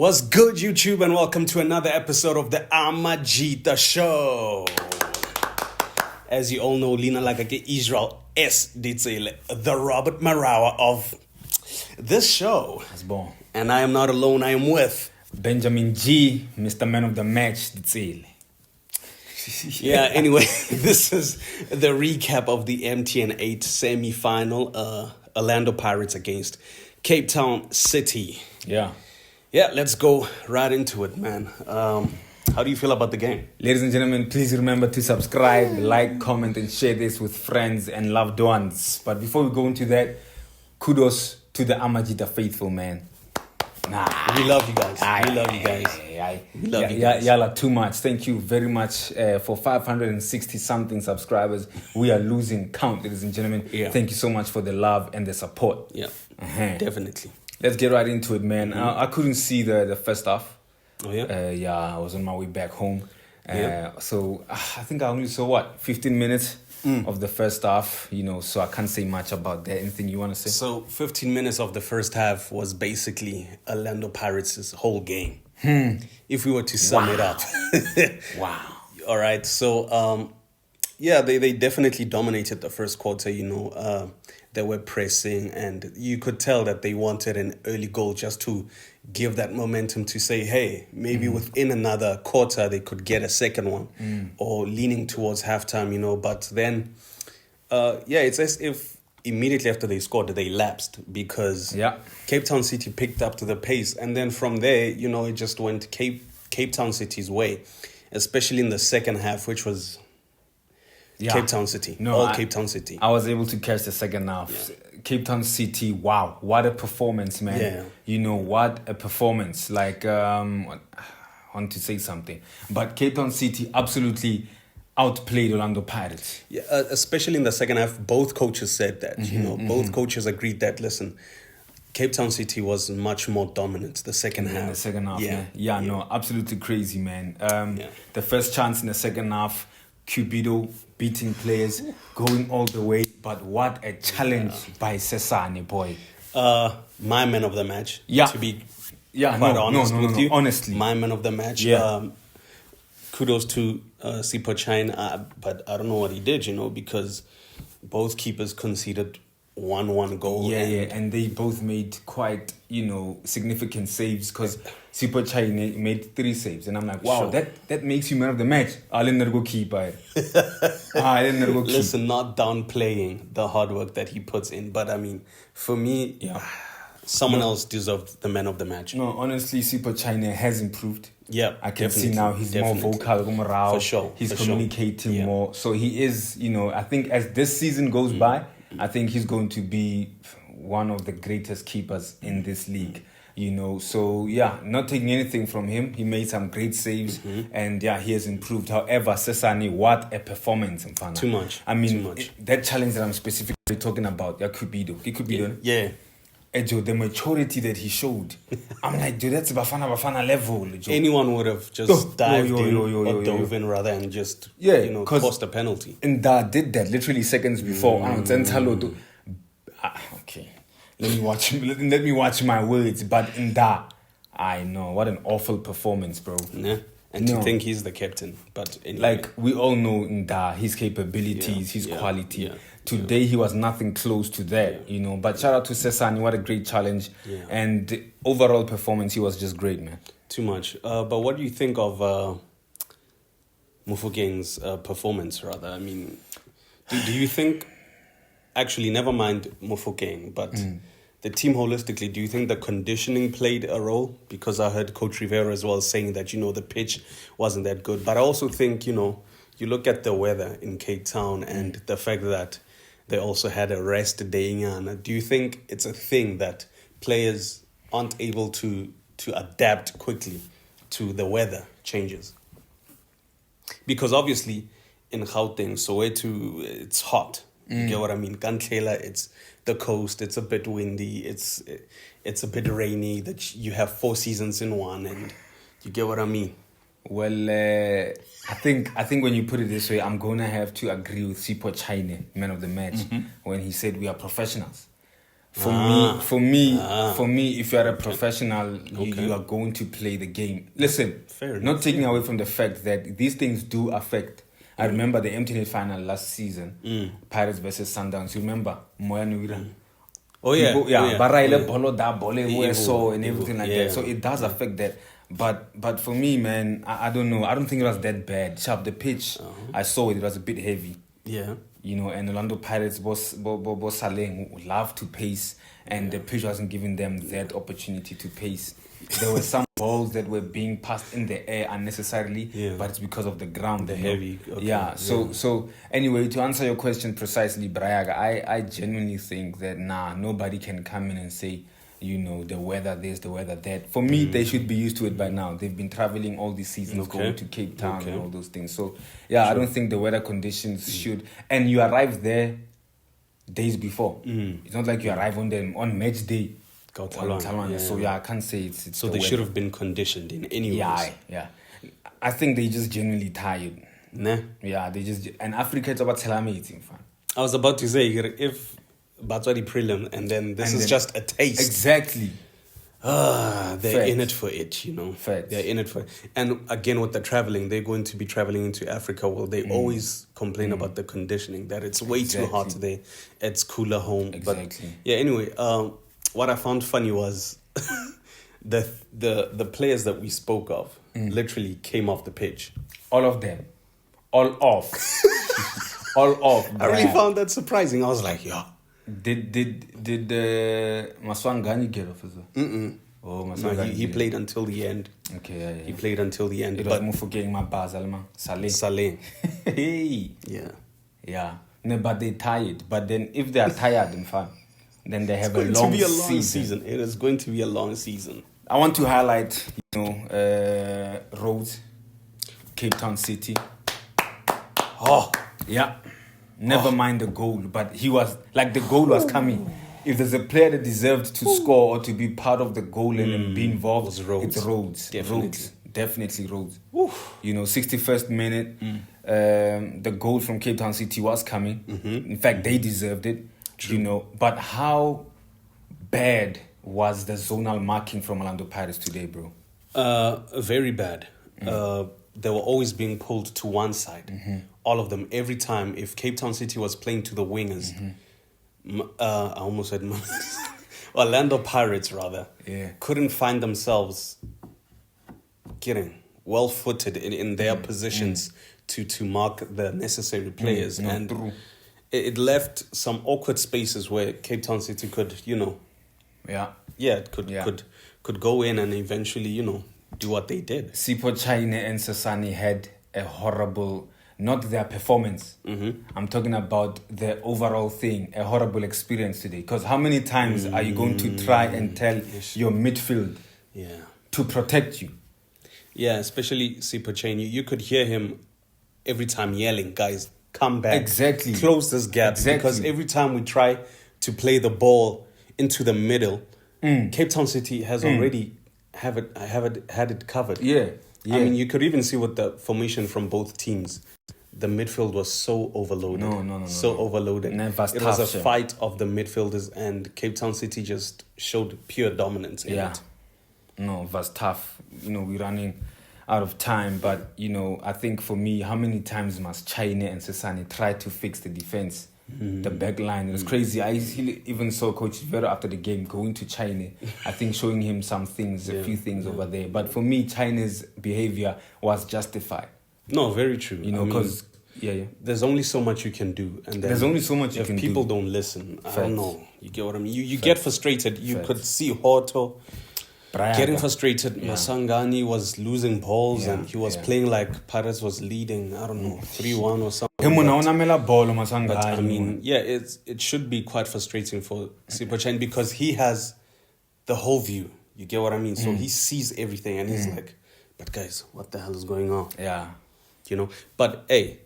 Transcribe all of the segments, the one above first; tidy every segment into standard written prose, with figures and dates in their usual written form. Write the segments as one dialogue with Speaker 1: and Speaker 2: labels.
Speaker 1: What's good, YouTube, and welcome to another episode of the Amajita Show. As you all know, Lina Lagake Israel S. Ditsele, the Robert Marawa of this show.
Speaker 2: That's born.
Speaker 1: And I am not alone, I am with
Speaker 2: Benjamin G, Mr. Man of the Match, Ditsele.
Speaker 1: Yeah, anyway, this is the recap of the MTN 8 semi-final, Orlando Pirates against Cape Town City. Yeah, let's go right into it, man. How do you feel about the game?
Speaker 2: Ladies and gentlemen, please remember to subscribe, like, comment, and share this with friends and loved ones. But before we go into that, kudos to the Amajita faithful, man.
Speaker 1: We love you guys. We love you guys. We love you guys.
Speaker 2: Y'all are too much. Thank you very much for 560-something subscribers. We are losing count, ladies and gentlemen.
Speaker 1: Yeah.
Speaker 2: Thank you so much for the love and the support.
Speaker 1: Yeah, definitely.
Speaker 2: Let's get right into it, man. I couldn't see the first half.
Speaker 1: Oh, yeah?
Speaker 2: I was on my way back home.
Speaker 1: Yeah.
Speaker 2: So I think I only saw, 15 minutes of the first half, so I can't say much about that. Anything you want to say?
Speaker 1: So 15 minutes of the first half was basically Orlando Pirates' whole game. If we were to sum it up.
Speaker 2: Wow.
Speaker 1: All right. So, they definitely dominated the first quarter, They were pressing, and you could tell that they wanted an early goal just to give that momentum to say, hey, maybe within another quarter they could get a second one or leaning towards halftime, But then, it's as if immediately after they scored, they lapsed because Cape Town City picked up to the pace. And then from there, it just went Cape Town City's way, especially in the second half, which was... Cape Town City. Cape Town City.
Speaker 2: I was able to catch the second half. Yeah. Cape Town City, wow. What a performance, man.
Speaker 1: Yeah.
Speaker 2: What a performance. Like, I want to say something. But Cape Town City absolutely outplayed Orlando Pirates.
Speaker 1: Yeah, especially in the second half, both coaches said that. Both coaches agreed that, listen, Cape Town City was much more dominant the second half.
Speaker 2: The second half, yeah. No, absolutely crazy, man. The first chance in the second half, Cupido beating players, going all the way. But what a challenge by Sesane, boy.
Speaker 1: My man of the match.
Speaker 2: Yeah.
Speaker 1: To be quite honest with you.
Speaker 2: Honestly.
Speaker 1: My man of the match.
Speaker 2: Yeah.
Speaker 1: Kudos to Sipho China, but I don't know what he did, because both keepers conceded 1-1 goal.
Speaker 2: And they both made quite, significant saves because Sipho China made 3 saves. And I'm like, wow,
Speaker 1: sure.
Speaker 2: that makes you man of the match. I didn't go keeper.
Speaker 1: Listen, not downplaying the hard work that he puts in. But, for me, someone else deserved the man of the match.
Speaker 2: No, honestly, Sipho China has improved.
Speaker 1: Yeah,
Speaker 2: I can see now he's more vocal.
Speaker 1: For sure.
Speaker 2: He's communicating more. So he is, I think as this season goes by, I think he's going to be one of the greatest keepers in this league. So not taking anything from him. He made some great saves and he has improved. However, Sesane, what a performance, Mfana.
Speaker 1: Too much.
Speaker 2: That challenge that I'm specifically talking about, Cupido.
Speaker 1: Yeah.
Speaker 2: Joe, the maturity that he showed, I'm like, dude, that's Bafana level. Joe.
Speaker 1: Anyone would have just dived in or dove in rather and just, cost a penalty.
Speaker 2: And that did that literally seconds before. Okay, let me watch my words. But in that, I know what an awful performance, bro.
Speaker 1: Yeah. And to think he's the captain, but anyway.
Speaker 2: Like we all know Nda, his capabilities, his quality.
Speaker 1: Yeah.
Speaker 2: Today he was nothing close to that, But shout out to Sesane, what a great challenge.
Speaker 1: Yeah.
Speaker 2: And the overall performance, he was just great, man.
Speaker 1: Too much. But what do you think of Mofokeng's performance, rather? Do you think... Actually, never mind Mofokeng, but the team holistically, do you think the conditioning played a role? Because I heard Coach Rivera as well saying that, the pitch wasn't that good. But I also think, you look at the weather in Cape Town and the fact that they also had a rest day. Do you think it's a thing that players aren't able to adapt quickly to the weather changes? Because obviously in Gauteng, Soweto, it's hot. You get what I mean? Kantlela, it's the coast. It's a bit windy. It's a bit rainy. That you have 4 seasons in one, and you get what I mean.
Speaker 2: Well, I think when you put it this way, I'm gonna have to agree with Sipho China, man of the match, when he said we are professionals. For me, if you are a professional, you are going to play the game. Listen, not taking away from the fact that these things do affect. I remember the MTN final last season, Pirates versus Sundowns. You remember Moya Nuira?
Speaker 1: Oh yeah,
Speaker 2: Baraile bolo da bole so and everything like that. So it does affect that. But for me, man, I don't know. I don't think it was that bad. Sharp, the pitch, I saw it was a bit heavy.
Speaker 1: Yeah.
Speaker 2: You know, and Orlando Pirates, boss Saleng, love to pace, and the pitch wasn't giving them that opportunity to pace. There were some balls that were being passed in the air unnecessarily, but it's because of the ground.
Speaker 1: The heavy. Okay.
Speaker 2: Yeah. So anyway, to answer your question precisely, Brayaga, I genuinely think that nobody can come in and say, you know, the weather this, the weather that. For me, they should be used to it by now. They've been traveling all these seasons, going to Cape Town and all those things. So, I don't think the weather conditions should... And you arrive there days before. It's not like you arrive on match day. So, I can't say it's
Speaker 1: so they should have been conditioned in any way.
Speaker 2: Yeah. I think they just genuinely tired.
Speaker 1: Nah.
Speaker 2: Yeah, they just... And Africa, it's about telemedicine, fam.
Speaker 1: I was about to say, if... Batswadi prelim, and then this is just a taste.
Speaker 2: Exactly.
Speaker 1: They're in it for it, you know.
Speaker 2: Facts.
Speaker 1: They're in it for it. And again, with the traveling, they're going to be traveling into Africa. Well, they always complain about the conditioning, that it's way too hot there. It's cooler home.
Speaker 2: Exactly.
Speaker 1: But yeah, anyway, what I found funny was the players that we spoke of literally came off the pitch.
Speaker 2: All of them. All off. All off.
Speaker 1: I really found that surprising. I was like, yeah.
Speaker 2: Did Maswangani get off as well? Oh, Maswangani.
Speaker 1: He played until the end.
Speaker 2: Okay, yeah.
Speaker 1: He played until the end.
Speaker 2: It was more for getting my bars, Alma.
Speaker 1: Saleh.
Speaker 2: Hey. Yeah. No, but they tired. But then if they are tired and fun, then they have a long season.
Speaker 1: It is going to be a long season.
Speaker 2: I want to highlight, Rhodes, Cape Town City.
Speaker 1: Oh.
Speaker 2: Yeah. Never mind the goal, but he was like the goal was coming. If there's a player that deserved to score or to be part of the goal and be involved, it's Rhodes. Definitely Rhodes. You know, 61st minute, the goal from Cape Town City was coming. In fact, they deserved it. True. You know, but how bad was the zonal marking from Orlando Pirates today, bro?
Speaker 1: Very bad. They were always being pulled to one side. All of them, every time. If Cape Town City was playing to the wingers, I almost said Orlando Pirates, rather, couldn't find themselves getting well-footed in their positions to mark the necessary players. And it left some awkward spaces where Cape Town City could, could go in and eventually, do what they did.
Speaker 2: Sipho China and Sasani had a horrible... Not their performance. I'm talking about the overall thing, a horrible experience today. Because how many times are you going to try and tell your midfield to protect you?
Speaker 1: Yeah, especially Sipho China. You could hear him every time yelling, guys, come back.
Speaker 2: Exactly.
Speaker 1: Close this gap.
Speaker 2: Exactly.
Speaker 1: Because every time we try to play the ball into the middle, Cape Town City has already had it covered.
Speaker 2: Yeah.
Speaker 1: I mean, you could even see with the formation from both teams. The midfield was so overloaded.
Speaker 2: No.
Speaker 1: Overloaded. It was a fight of the midfielders, and Cape Town City just showed pure dominance in it.
Speaker 2: No, it was tough. We're running out of time, but, I think for me, how many times must China and Sasani try to fix the defense? The back line. It was crazy. I even saw Coach Vero after the game going to China, I think showing him some things, a few things over there. But for me, China's behavior was justified.
Speaker 1: No, very true.
Speaker 2: Because
Speaker 1: there's only so much you can do, and
Speaker 2: there's only so much you can do.
Speaker 1: If people don't listen, I don't know. You get what I mean? You get frustrated. You could see Horto getting frustrated. Masangani was losing balls, and he was playing like Pirates was leading. I don't know, 3-1 or something. But I mean, it should be quite frustrating for Sipho China because he has the whole view. You get what I mean? So he sees everything, and he's like, "But guys, what the hell is going on?"
Speaker 2: Yeah.
Speaker 1: But hey,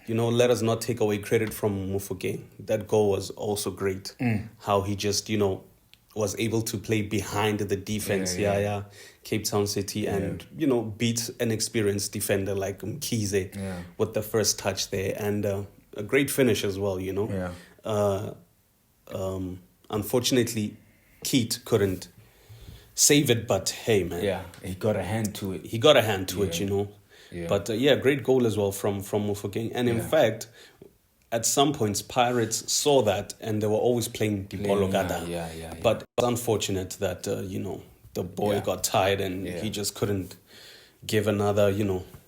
Speaker 1: let us not take away credit from Mofokeng. That goal was also great. How he just, was able to play behind the defense. Cape Town City and, beat an experienced defender like Mkhize with the first touch there. And a great finish as well, unfortunately, Keat couldn't save it. But hey, man,
Speaker 2: Yeah, he got a hand to it.
Speaker 1: he got a hand to it, you know.
Speaker 2: Yeah.
Speaker 1: But great goal as well from Mofokeng. And in fact, at some points, Pirates saw that and they were always playing Dipolo Gada.
Speaker 2: Yeah.
Speaker 1: But it's unfortunate that, the boy got tired and he just couldn't give another,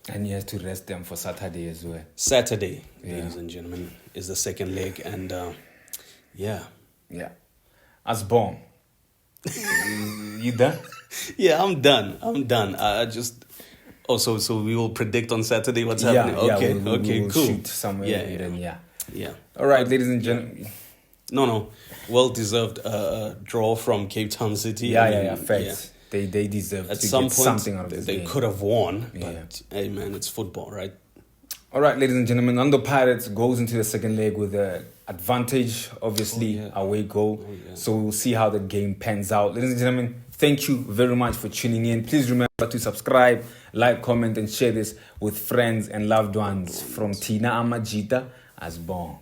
Speaker 2: And he has to rest them for Saturday as well.
Speaker 1: Saturday, ladies and gentlemen, is the second leg. And
Speaker 2: Yeah. As born. You done?
Speaker 1: Yeah, I'm done. I just... Also, so we will predict on Saturday what's happening. Okay,
Speaker 2: we'll
Speaker 1: cool.
Speaker 2: Shoot somewhere.
Speaker 1: Yeah.
Speaker 2: All right, ladies and gentlemen.
Speaker 1: No. Well-deserved draw from Cape Town City.
Speaker 2: Facts. They deserve
Speaker 1: At
Speaker 2: to
Speaker 1: some
Speaker 2: get
Speaker 1: point,
Speaker 2: something out of this
Speaker 1: they
Speaker 2: game.
Speaker 1: could have won. But, hey, man, it's football, right?
Speaker 2: All right, ladies and gentlemen, Orlando Pirates goes into the second leg with an advantage, obviously, away goal. So we'll see how the game pans out. Ladies and gentlemen, thank you very much for tuning in. Please remember to subscribe, like, comment, and share this with friends and loved ones. From Tina Amajita, as born.